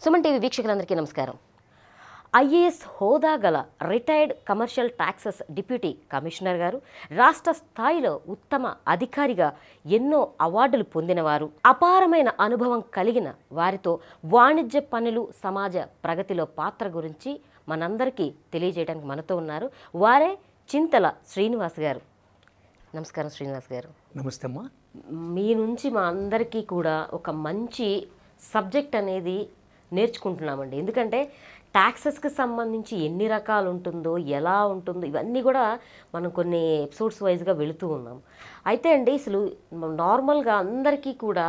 Suman TV వీక్షకులందరికీ నమస్కారం. IAS హోదా గల retired commercial taxes deputy commissioner గారు, రాష్ట్ర స్థాయిలో ఉత్తమ అధికారిగా ఎన్నో అవార్డులు పొందినవారు, అపారమైన అనుభవం కలిగిన వారితో వాణిజ్య పన్నులు సమాజ ప్రగతిలో పాత్ర గురించి మనందరికీ తెలియజేయడానికి మనతో ఉన్నారు. వారే చింతల శ్రీనివాస్ గారు. నమస్కారం శ్రీనివాస్ గారు. నమస్తే అమ్మా. మీ నుంచి మా అందరికీ కూడా ఒక మంచి సబ్జెక్ట్ అనేది నేర్చుకుంటున్నామండి. ఎందుకంటే ట్యాక్సెస్కి సంబంధించి ఎన్ని రకాలు ఉంటుందో, ఎలా ఉంటుందో, ఇవన్నీ కూడా మనం కొన్ని ఎపిసోడ్స్ వైజ్గా వెళుతూ ఉన్నాం. అయితే అండి, అసలు నార్మల్గా అందరికీ కూడా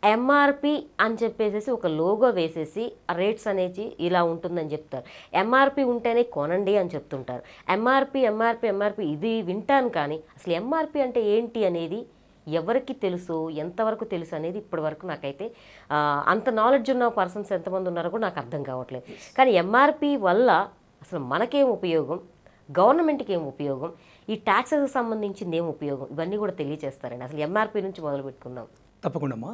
ఎంఆర్పి అని చెప్పేసి ఒక లోగో వేసేసి రేట్స్ అనేది ఇలా ఉంటుందని చెప్తారు. ఎంఆర్పి ఉంటేనే కొనండి అని చెప్తుంటారు. ఎంఆర్పి ఇది వింటాను, కానీ అసలు ఎంఆర్పి అంటే ఏంటి అనేది ఎవరికి తెలుసు, ఎంతవరకు తెలుసు అనేది ఇప్పటి వరకు నాకైతే అంత నాలెడ్జ్ ఉన్న పర్సన్స్ ఎంతమంది ఉన్నారో కూడా నాకు అర్థం కావట్లేదు. కానీ ఎంఆర్పి వల్ల అసలు మనకేం ఉపయోగం, గవర్నమెంట్కి ఏం ఉపయోగం, ఈ ట్యాక్సెస్కి సంబంధించింది ఏం ఉపయోగం, ఇవన్నీ కూడా తెలియజేస్తారండి. అసలు ఎంఆర్పి నుంచి మొదలు పెట్టుకుందాం. తప్పకుండా అమ్మా.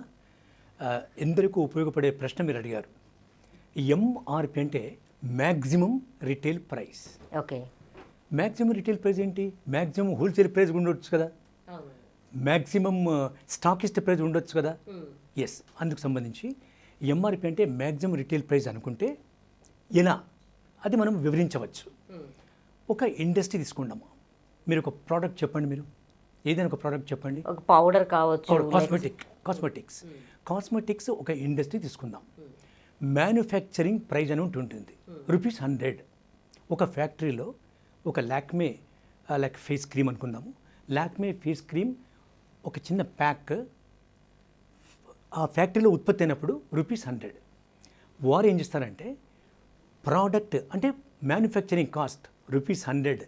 ఎందరికీ ఉపయోగపడే ప్రశ్న మీరు అడిగారు. ఎంఆర్పి అంటే maximum retail price. Okay, maximum retail price ఏంటి? మ్యాక్సిమం హోల్సేల్ ప్రైస్ ఉండొచ్చు కదా, మ్యాక్సిమం స్టాకిస్ట్ ప్రైస్ ఉండొచ్చు కదా. ఎస్, అందుకు సంబంధించి ఎంఆర్పి అంటే మ్యాక్సిమం రిటైల్ ప్రైస్ అనుకుంటే ఎలా అది మనం వివరించవచ్చు. ఒక ఇండస్ట్రీ తీసుకుందామా. మీరు ఒక ప్రోడక్ట్ చెప్పండి, మీరు ఏదైనా ఒక ప్రోడక్ట్ చెప్పండి. ఒక పౌడర్ కావచ్చు, కాస్మెటిక్స్ ఒక ఇండస్ట్రీ తీసుకుందాం. మ్యానుఫ్యాక్చరింగ్ ప్రైస్ అని ఉంటుంది ₹100. ఒక ఫ్యాక్టరీలో ఒక లాక్మే ఫేస్ క్రీమ్ అనుకుందాము. లాక్మే ఫేస్ క్రీమ్ ఒక చిన్న ప్యాక్ ఆ ఫ్యాక్టరీలో ఉత్పత్తి అయినప్పుడు ₹100. వారు ఏం చేస్తారంటే ప్రోడక్ట్ అంటే మ్యానుఫ్యాక్చరింగ్ కాస్ట్ ₹100.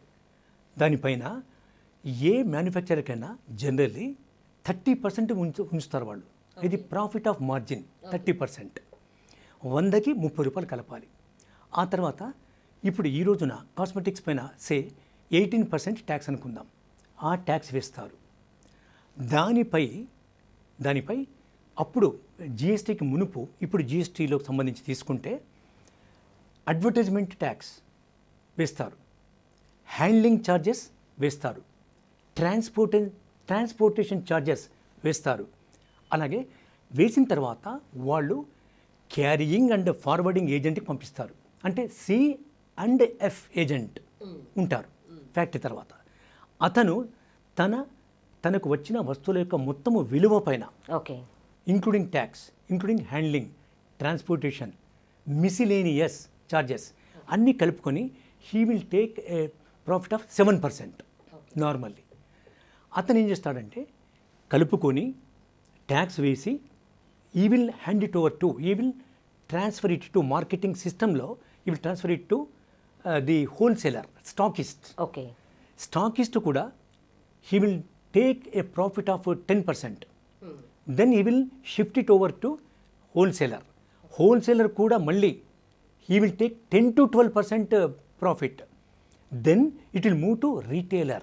దానిపైన ఏ మ్యానుఫ్యాక్చరర్కైనా జనరల్లీ 30% ఉంచుతారు వాళ్ళు. ఇది ప్రాఫిట్ ఆఫ్ మార్జిన్ 30%. 100కి ₹30 కలపాలి. ఆ తర్వాత ఇప్పుడు ఈ రోజున కాస్మెటిక్స్ పైన 18% ట్యాక్స్ అనుకుందాం. ఆ ట్యాక్స్ వేస్తారు. దానిపై అప్పుడు జిఎస్టీకి మునుపు, ఇప్పుడు జిఎస్టీలోకి సంబంధించి తీసుకుంటే అడ్వర్టైజ్మెంట్ ట్యాక్స్ వేస్తారు, హ్యాండ్లింగ్ ఛార్జెస్ వేస్తారు, ట్రాన్స్పోర్టేషన్ ఛార్జెస్ వేస్తారు. అలాగే వేసిన తర్వాత వాళ్ళు క్యారియింగ్ అండ్ ఫార్వర్డింగ్ ఏజెంట్కి పంపిస్తారు. అంటే C&F ఏజెంట్ ఉంటారు ఫ్యాక్టరీ తర్వాత. అతను తనకు వచ్చిన వస్తువుల యొక్క మొత్తము విలువ పైన including tax, including handling, transportation, miscellaneous charges అన్నీ కలుపుకొని he will take a profit of 7% normally. అతను ఏం చేస్తాడంటే కలుపుకొని ట్యాక్స్ వేసి he will hand it over to, he will transfer it to marketing సిస్టంలో, he will transfer it to the wholesaler, stockist. Okay, stockist కూడా he will take a profit of 10%. Then he will shift it over to wholesaler. Wholesaler కూడా మళ్ళీ he will take 10 to 12% profit. Then it will move to retailer.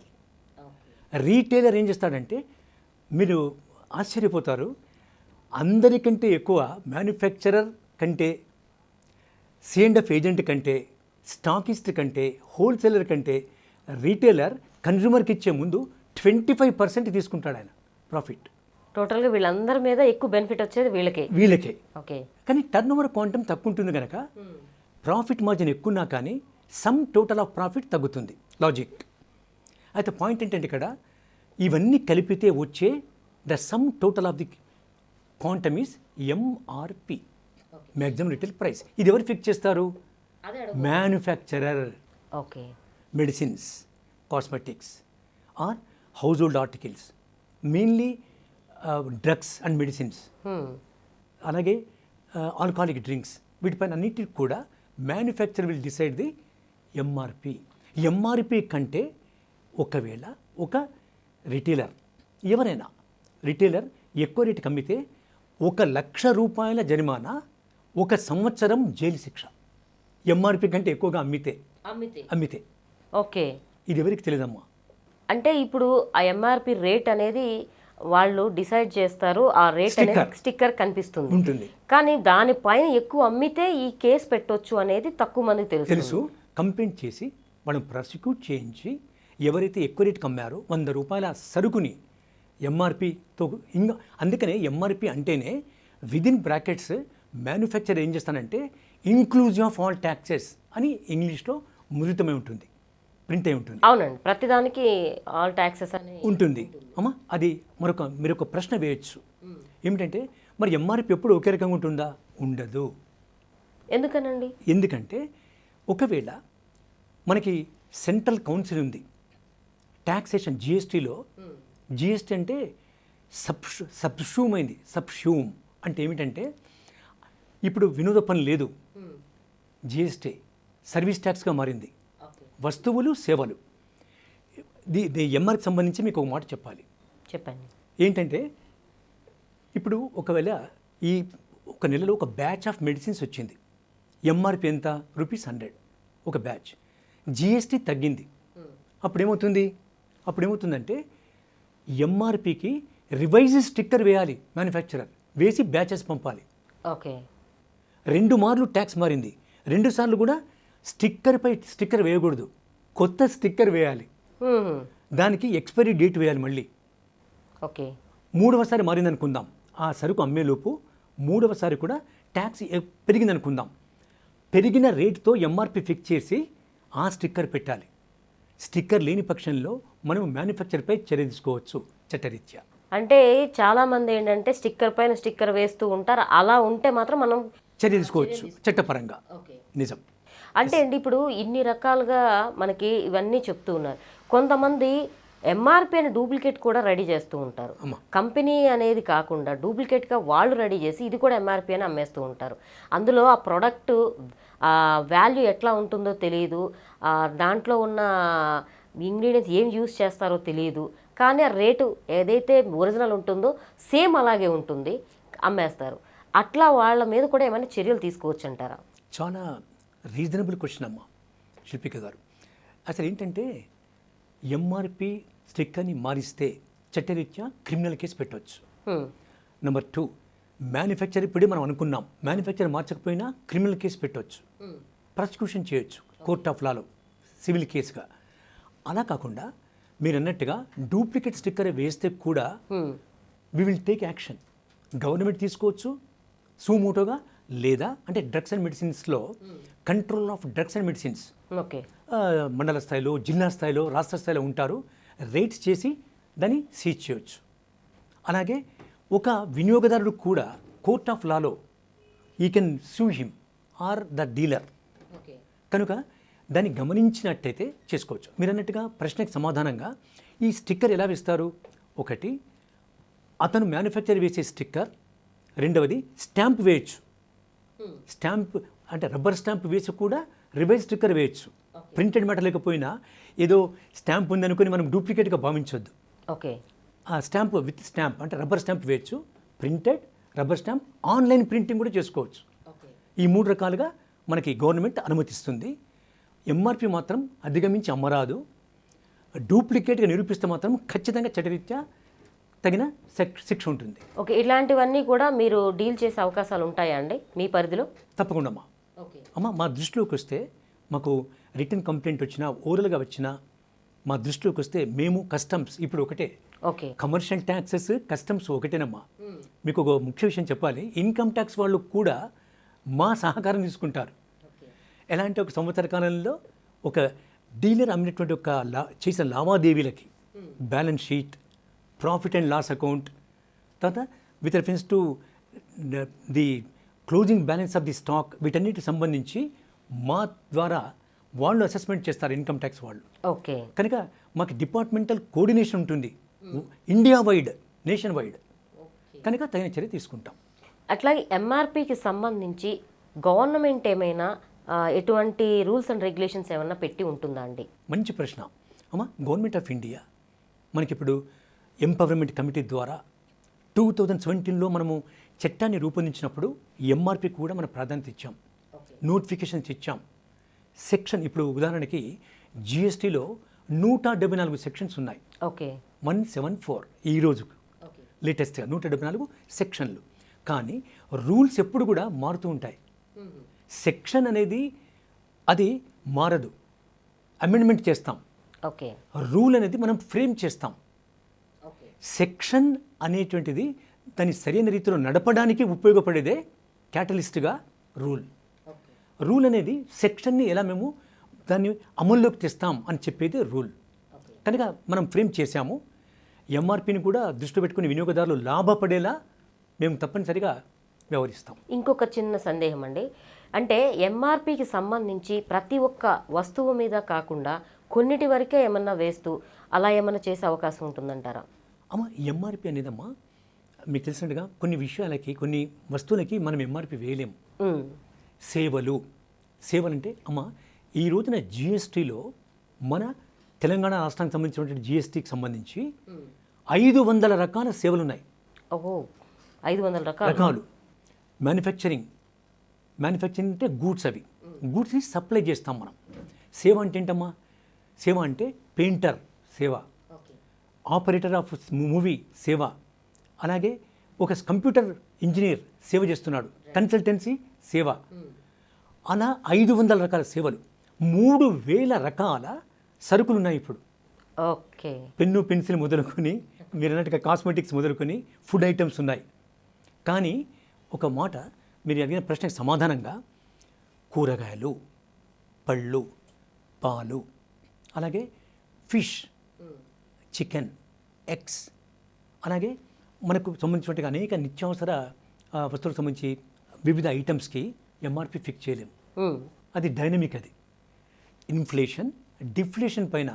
Retailer ఏం చేస్తాడంటే, మీరు ఆశ్చర్యపోతారు, అందరికంటే ఎక్కువ manufacturer కంటే, C&F ఏజెంట్ కంటే, స్టాకిస్ట్ కంటే, హోల్సేలర్ కంటే రీటైలర్ కన్జ్యూమర్కి ఇచ్చే ముందు 25% తీసుకుంటాడు ఆయన ప్రాఫిట్. టోటల్గా వీళ్ళందరి మీద ఎక్కువ బెనిఫిట్ వచ్చేది వీళ్ళకే. ఓకే, కానీ టర్న్ ఓవర్ క్వాంటమ్ తక్కువ ఉంటుంది కనుక ప్రాఫిట్ మార్జిన్ ఎక్కువన్నా కానీ సమ్ టోటల్ ఆఫ్ ప్రాఫిట్ తగ్గుతుంది. లాజిక్. అయితే పాయింట్ ఏంటంటే ఇక్కడ ఇవన్నీ కలిపితే వచ్చే the sum total of the quantum is MRP, maximum retail price. ఇది ఎవరు ఫిక్స్ చేస్తారు? Manufacturer. Okay, medicines, cosmetics or household articles, mainly drugs and medicines, అలాగే ఆల్కహాలిక్ డ్రింక్స్, వీటిపైన అన్నిటికి కూడా manufacture will decide the MRP. MRP కంటే ఒకవేళ ఒక రిటైలర్, ఎవరైనా రిటైలర్ ఎక్కువ రేటుకి అమ్మితే ₹1,00,000 జరిమానా, 1 సంవత్సరం జైలు శిక్ష. ఎంఆర్పి కంటే ఎక్కువగా అమ్మితే. ఓకే, ఇది ఎవరికి తెలియదమ్మా. అంటే ఇప్పుడు ఆ ఎంఆర్పి రేట్ అనేది వాళ్ళు డిసైడ్ చేస్తారు, ఆ రేట్ అనేది స్టిక్కర్ కనిపిస్తుంది ఉంటుంది. కానీ దానిపైన ఎక్కువ అమ్మితే ఈ కేసు పెట్టొచ్చు అనేది తక్కువ మందికి తెలుసు. కంప్లైంట్ చేసి వాళ్ళని ప్రాసిక్యూట్ చేయించి ఎవరైతే ఎక్కువ రేటుకి అమ్మారో 100 రూపాయల సరుకుని ఎంఆర్పితో ఇంకా, అందుకనే ఎంఆర్పి అంటేనే విదిన్ బ్రాకెట్స్ మ్యానుఫ్యాక్చర్ ఏం చేస్తానంటే ఇంక్లూజివ్ ఆఫ్ ఆల్ ట్యాక్సెస్ అని ఇంగ్లీష్లో ముద్రితమై ఉంటుంది, ప్రింట్ అయి ఉంటుంది. అవునండి, ప్రతిదానికి ఆల్ ట్యాక్సెస్ అని ఉంటుంది అమ్మా. అది మీరు ఒక ప్రశ్న వేయచ్చు, ఏమిటంటే మరి ఎంఆర్పి ఎప్పుడు ఒకే రకంగా ఉంటుందా? ఉండదు. ఎందుకనండి? ఎందుకంటే ఒకవేళ మనకి సెంట్రల్ కౌన్సిల్ ఉంది ట్యాక్సేషన్, జిఎస్టీలో. జిఎస్టీ అంటే సబ్ష్యూమ్ అయింది. సబ్ష్యూమ్ అంటే ఏమిటంటే ఇప్పుడు వినోద పని లేదు, జిఎస్టీ సర్వీస్ ట్యాక్స్గా మారింది. వస్తువులు సేవలు ఎంఆర్కి సంబంధించి మీకు ఒక మాట చెప్పాలి. చెప్పండి. ఏంటంటే ఇప్పుడు ఒకవేళ ఈ ఒక నెలలో ఒక బ్యాచ్ ఆఫ్ మెడిసిన్స్ వచ్చింది, ఎంఆర్పి ఎంత? ₹100 ఒక బ్యాచ్. జిఎస్టీ తగ్గింది, అప్పుడేమవుతుందంటే ఎంఆర్పికి రివైజ్ స్టిక్కర్ వేయాలి మ్యానుఫ్యాక్చరర్, వేసి బ్యాచెస్ పంపాలి. ఓకే. 2 మార్లు ట్యాక్స్ మారింది, 2 సార్లు కూడా స్టిక్కర్ వేయకూడదు, కొత్త స్టిక్కర్ వేయాలి, దానికి ఎక్స్పైరీ డేట్ వేయాలి మళ్ళీ. ఓకే. 3వసారి మారిందనుకుందాం, ఆ సరుకు అమ్మేలోపు 3వసారి కూడా ట్యాక్స్ పెరిగిందనుకుందాం, పెరిగిన రేటుతో ఎంఆర్పి ఫిక్స్ చేసి ఆ స్టిక్కర్ పెట్టాలి. స్టిక్కర్ లేని పక్షంలో మనం మ్యానుఫ్యాక్చర్పై చర్య తీసుకోవచ్చు చట్టరీత్యా. అంటే చాలా మంది ఏంటంటే స్టిక్కర్ పైన స్టిక్కర్ వేస్తూ ఉంటారు, అలా ఉంటే మాత్రం మనం చర్య తీసుకోవచ్చు చట్టపరంగా. నిజం. అంటే అండి ఇప్పుడు ఇన్ని రకాలుగా మనకి ఇవన్నీ చెప్తూ ఉన్నారు. కొంతమంది ఎంఆర్పి అని డూప్లికేట్ కూడా రెడీ చేస్తూ ఉంటారు. కంపెనీ అనేది కాకుండా డూప్లికేట్గా వాళ్ళు రెడీ చేసి ఇది కూడా ఎంఆర్పి అని అమ్మేస్తూ ఉంటారు. అందులో ఆ ప్రోడక్ట్ వాల్యూ ఎట్లా ఉంటుందో తెలియదు, దాంట్లో ఉన్న ఇంగ్రీడియంట్స్ ఏం యూస్ చేస్తారో తెలియదు, కానీ ఆ రేటు ఏదైతే ఒరిజినల్ ఉంటుందో సేమ్ అలాగే ఉంటుంది, అమ్మేస్తారు. అట్లా వాళ్ళ మీద కూడా ఏమైనా చర్యలు తీసుకోవచ్చు అంటారా? చాలా రీజనబుల్ క్వశ్చన్ అమ్మా శిల్పిక గారు. అసలు ఏంటంటే ఎంఆర్పి స్టిక్కర్ని మారిస్తే చట్టరీత్యా క్రిమినల్ కేసు పెట్టవచ్చు. నెంబర్ 2, మ్యానుఫ్యాక్చర్ ఇప్పుడే మనం అనుకున్నాం, మ్యానుఫ్యాక్చర్ మార్చకపోయినా క్రిమినల్ కేసు పెట్టవచ్చు, ప్రాసిక్యూషన్ చేయొచ్చు కోర్ట్ ఆఫ్ లాలో సివిల్ కేసుగా. అలా కాకుండా మీరు అన్నట్టుగా డూప్లికేట్ స్టిక్కర్ వేస్తే కూడా we will take action. Government తీసుకోవచ్చు సుమోటోగా, లేదా అంటే డ్రగ్స్ అండ్ మెడిసిన్స్లో control of drugs and medicines మండల స్థాయిలో, జిల్లా స్థాయిలో, రాష్ట్ర స్థాయిలో ఉంటారు, రేట్స్ చేసి దాన్ని సీజ్ చేయవచ్చు. అలాగే ఒక వినియోగదారుడు కూడా కోర్ట్ ఆఫ్ లాలో ఈ కెన్ సూ హిమ్ ఆర్ ద డీలర్. కనుక దాన్ని గమనించినట్టయితే చేసుకోవచ్చు. మీరు అన్నట్టుగా ప్రశ్నకు సమాధానంగా ఈ స్టిక్కర్ ఎలా వేస్తారు? ఒకటి, అతను మ్యానుఫ్యాక్చర్ వేసే స్టిక్కర్. రెండవది స్టాంప్ వేయచ్చు. స్టాంప్ అంటే రబ్బర్ స్టాంప్ వేసి కూడా రివైజ్ స్టిక్కర్ వేయచ్చు. ప్రింటెడ్ మ్యాటర్ లేకపోయినా ఏదో స్టాంప్ ఉందనుకొని మనం డూప్లికేట్గా భావించవద్దు. ఓకే. ఆ స్టాంప్ విత్ స్టాంప్ అంటే రబ్బర్ స్టాంప్ వేయచ్చు, printed, rubber stamp, online printing కూడా చేసుకోవచ్చు. ఈ 3 రకాలుగా మనకి గవర్నమెంట్ అనుమతిస్తుంది. ఎంఆర్పి మాత్రం అధిగమించి అమ్మరాదు. డూప్లికేట్గా నిరూపిస్తే మాత్రం ఖచ్చితంగా చట్టరీత్యా తగిన శిక్ష ఉంటుంది. ఓకే. ఇలాంటివన్నీ కూడా మీరు డీల్ చేసే అవకాశాలు ఉంటాయా అండి మీ పరిధిలో? తప్పకుండా అమ్మా. అమ్మ మా దృష్టిలోకి వస్తే, మాకు రిటర్న్ కంప్లైంట్ వచ్చినా, ఓరల్గా వచ్చినా మా దృష్టిలోకి వస్తే మేము కస్టమ్స్ ఇప్పుడు ఒకటే. ఓకే. కమర్షియల్ ట్యాక్సెస్, కస్టమ్స్ ఒకటేనమ్మా. మీకు ఒక ముఖ్య విషయం చెప్పాలి, ఇన్కమ్ ట్యాక్స్ వాళ్ళు కూడా మా సహకారం తీసుకుంటారు. ఎలా అంటే ఒక సంవత్సర కాలంలో ఒక డీలర్ అమ్మినటువంటి ఒక చేసిన లావాదేవీలకి balance sheet, profit and loss account, తర్వాత with reference to the closing balance of the stock, వీటన్నిటికి సంబంధించి మా ద్వారా వాళ్ళు అసెస్మెంట్ చేస్తారు ఇన్కమ్ ట్యాక్స్ వాళ్ళు. ఓకే. కనుక మాకు డిపార్ట్మెంటల్ కోఆర్డినేషన్ ఉంటుంది ఇండియా వైడ్, నేషన్ వైడ్. కనుక తగిన చర్య తీసుకుంటాం. అట్లాగే ఎంఆర్పికి సంబంధించి గవర్నమెంట్ ఏమైనా ఎటువంటి రూల్స్ అండ్ రెగ్యులేషన్స్ ఏమైనా పెట్టి ఉంటుందా అండి? మంచి ప్రశ్న అమ్మా. గవర్నమెంట్ ఆఫ్ ఇండియా మనకిప్పుడు ఎంపవర్మెంట్ కమిటీ ద్వారా 2017లో మనము చట్టాన్ని రూపొందించినప్పుడు ఎంఆర్పి కూడా మనం ప్రాధాన్యత ఇచ్చాం, నోటిఫికేషన్స్ ఇచ్చాం. సెక్షన్ ఇప్పుడు ఉదాహరణకి జిఎస్టీలో 174 సెక్షన్స్ ఉన్నాయి. ఓకే. 174 ఈ రోజుకు లేటెస్ట్గా 174 సెక్షన్లు. కానీ రూల్స్ ఎప్పుడు కూడా మారుతూ ఉంటాయి. సెక్షన్ అనేది అది మారదు, అమెండ్మెంట్ చేస్తాం. ఓకే. రూల్ అనేది మనం ఫ్రేమ్ చేస్తాం. సెక్షన్ అనేటువంటిది దాన్ని సరైన రీతిలో నడపడానికి ఉపయోగపడేదే క్యాటలిస్ట్గా రూల్. రూల్ అనేది సెక్షన్ని ఎలా మేము దాన్ని అమల్లోకి తెస్తాం అని చెప్పేది రూల్. కనుక మనం ఫ్రేమ్ చేశాము. ఎంఆర్పిని కూడా దృష్టి పెట్టుకుని వినియోగదారులు లాభపడేలా మేము తప్పనిసరిగా వ్యవహరిస్తాం. ఇంకొక చిన్న సందేహం అండి, అంటే ఎంఆర్పికి సంబంధించి ప్రతి ఒక్క వస్తువు మీద కాకుండా కొన్నిటి వరకే ఏమన్నా వేస్తూ అలా ఏమన్నా చేసే అవకాశం ఉంటుందంటారా? అమ్మ, ఎంఆర్పి అనేదమ్మా మీకు తెలిసినట్టుగా కొన్ని విషయాలకి, కొన్ని వస్తువులకి మనం ఎంఆర్పి వేయలేము. సేవలు అంటే అమ్మ, ఈ రోజున జిఎస్టీలో మన తెలంగాణ రాష్ట్రానికి సంబంధించినటువంటి జిఎస్టీకి సంబంధించి 500 రకాల సేవలు ఉన్నాయి. ఓహో, 500 రకాలు. మ్యానుఫ్యాక్చరింగ్ అంటే గూడ్స్, అవి గూడ్స్ని సప్లై చేస్తాం మనం. సేవ అంటే ఏంటమ్మా? సేవ అంటే పెయింటర్ సేవ, ఆపరేటర్ ఆఫ్ మూవీ సేవ, అలాగే ఒక కంప్యూటర్ ఇంజనీర్ సేవ చేస్తున్నాడు, కన్సల్టెన్సీ సేవ. అలా 500 రకాల సేవలు, 3000 రకాల సరుకులు ఉన్నాయి ఇప్పుడు. ఓకే. పెన్ను పెన్సిల్ మొదలుకొని మీరు అన్నట్టుగా కాస్మెటిక్స్ మొదలుకొని ఫుడ్ ఐటమ్స్ ఉన్నాయి. కానీ ఒక మాట, మీరు అడిగిన ప్రశ్నకు సమాధానంగా కూరగాయలు, పళ్ళు, పాలు, అలాగే ఫిష్, చికెన్, ఎగ్స్, అలాగే మనకు సంబంధించినట్టుగా అనేక నిత్యావసర వస్తువులకు సంబంధించి వివిధ ఐటమ్స్కి ఎంఆర్పి ఫిక్స్ చేయలేము. అది డైనమిక్. అది ఇన్ఫ్లేషన్, డిఫ్లేషన్ పైన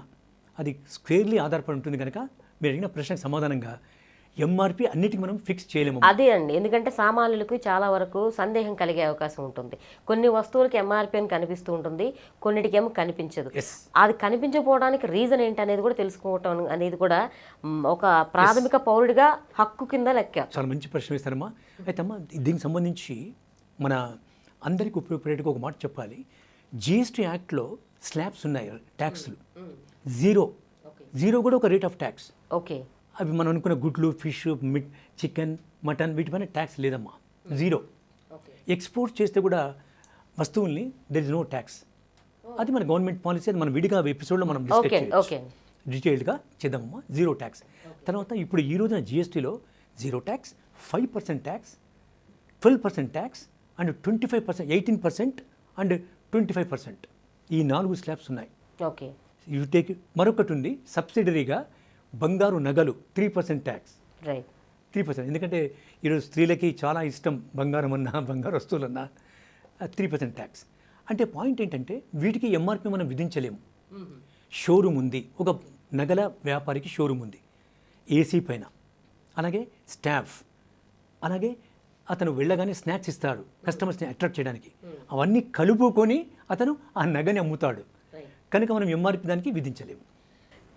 అది స్క్వేర్లీ ఆధారపడి ఉంటుంది. కనుక మీరు అడిగిన ప్రశ్నకు సమాధానంగా ఎంఆర్పి అన్నిటికీ మనం ఫిక్స్ చేయలేము. అదే అండి, ఎందుకంటే సామాన్యులకు చాలా వరకు సందేహం కలిగే అవకాశం ఉంటుంది. కొన్ని వస్తువులకి ఎంఆర్పి అని కనిపిస్తూ ఉంటుంది, కొన్నిటికి ఏమో కనిపించదు. అది కనిపించకపోవడానికి రీజన్ ఏంటి అనేది కూడా తెలుసుకోవటం అనేది కూడా ఒక ప్రాథమిక పౌరుడిగా హక్కు కింద లెక్క. చాలా మంచి ప్రశ్న వేస్తారమ్మా. అయితే అమ్మా, దీనికి సంబంధించి మన అందరికీ ఉపయోగపడేట్టుగా ఒక మాట చెప్పాలి. జిఎస్టీ యాక్ట్లో స్లాబ్స్ ఉన్నాయి, ట్యాక్స్లు. జీరో కూడా ఒక రేట్ ఆఫ్ ట్యాక్స్. ఓకే. అవి మనం అనుకున్న గుడ్లు, ఫిష్, చికెన్, మటన్ వీటిపైన ట్యాక్స్ లేదమ్మా, జీరో. ఎక్స్పోర్ట్ చేస్తే కూడా వస్తువుల్ని దెర్ ఇస్ నో ట్యాక్స్. అది మన గవర్నమెంట్ పాలసీ. అది మనం విడిగా ఎపిసోడ్లో మనం డీటెయిల్డ్గా చేద్దామమ్మా. Zero tax. తర్వాత ఇప్పుడు ఈ రోజున జిఎస్టీలో 0 tax, 5% tax, 12% tax and 25%, 18% and 25%. ఈ 4 స్లాబ్స్ ఉన్నాయి. ఓకే. You take. మరొకటి ఉంది సబ్సిడరీగా బంగారు నగలు, 3% ట్యాక్స్. రైట్. 3%. ఎందుకంటే ఈరోజు స్త్రీలకి చాలా ఇష్టం బంగారం అన్నా, బంగారు వస్తువులన్నా. 3% ట్యాక్స్. అంటే పాయింట్ ఏంటంటే వీటికి ఎంఆర్పి మనం విధించలేము. షోరూమ్ ఉంది, ఒక నగల వ్యాపారికి షోరూమ్ ఉంది, ఏసీ పైన, అలాగే స్టాఫ్, అలాగే అతను వెళ్ళగానే స్నాక్స్ ఇస్తాడు కస్టమర్స్ని అట్రాక్ట్ చేయడానికి. అవన్నీ కలుపుకొని అతను ఆ నగని అమ్ముతాడు. కనుక మనం ఎంఆర్పి దానికి విధించలేము.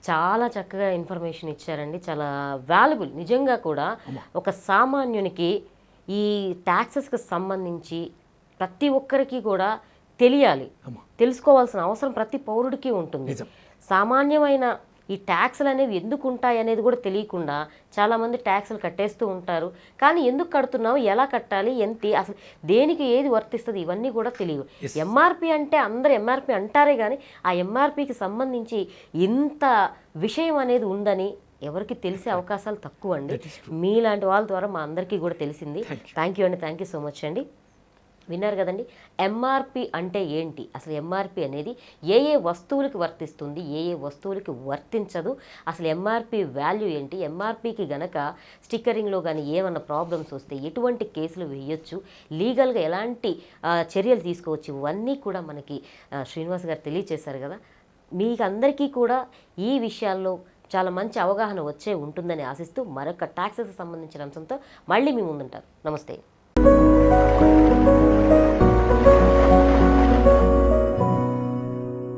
చాలా చక్కగా ఇన్ఫర్మేషన్ ఇచ్చారండి, చాలా వాల్యుబుల్. నిజంగా కూడా ఒక సామాన్యునికి ఈ ట్యాక్సెస్కి సంబంధించి ప్రతి ఒక్కరికి కూడా తెలియాలి, తెలుసుకోవాల్సిన అవసరం ప్రతి పౌరుడికి ఉంటుంది. సామాన్యమైన ఈ ట్యాక్స్లు అనేవి ఎందుకు ఉంటాయి అనేది కూడా తెలియకుండా చాలామంది ట్యాక్స్లు కట్టేస్తూ ఉంటారు. కానీ ఎందుకు కడుతున్నావు, ఎలా కట్టాలి, ఎంత, అసలు దేనికి ఏది వర్తిస్తుంది, ఇవన్నీ కూడా తెలియవు. ఎంఆర్పి అంటే అందరు ఎంఆర్పి అంటారే కానీ ఆ ఎంఆర్పికి సంబంధించి ఇంత విషయం అనేది ఉందని ఎవరికి తెలిసే అవకాశాలు తక్కువ అండి. మీలాంటి వాళ్ళ ద్వారా మా అందరికీ కూడా తెలిసింది. థ్యాంక్ యూ అండి, థ్యాంక్ యూ సో మచ్ అండి. విన్నారు కదండి, ఎంఆర్పి అంటే ఏంటి, అసలు ఎంఆర్పి అనేది ఏ ఏ వస్తువులకి వర్తిస్తుంది, ఏ ఏ వస్తువులకి వర్తించదు, అసలు ఎంఆర్పి వాల్యూ ఏంటి, ఎంఆర్పికి గనక స్టిక్కరింగ్లో కానీ ఏమన్నా ప్రాబ్లమ్స్ వస్తే ఎటువంటి కేసులు వేయొచ్చు, లీగల్గా ఎలాంటి చర్యలు తీసుకోవచ్చు, ఇవన్నీ కూడా మనకి శ్రీనివాస్ గారు తెలియచేశారు కదా. మీకు అందరికీ కూడా ఈ విషయాల్లో చాలా మంచి అవగాహన వచ్చే ఉంటుందని ఆశిస్తూ మరొక ట్యాక్సెస్కి సంబంధించిన అంశంతో మళ్ళీ మీ ముందుంటారు. నమస్తే.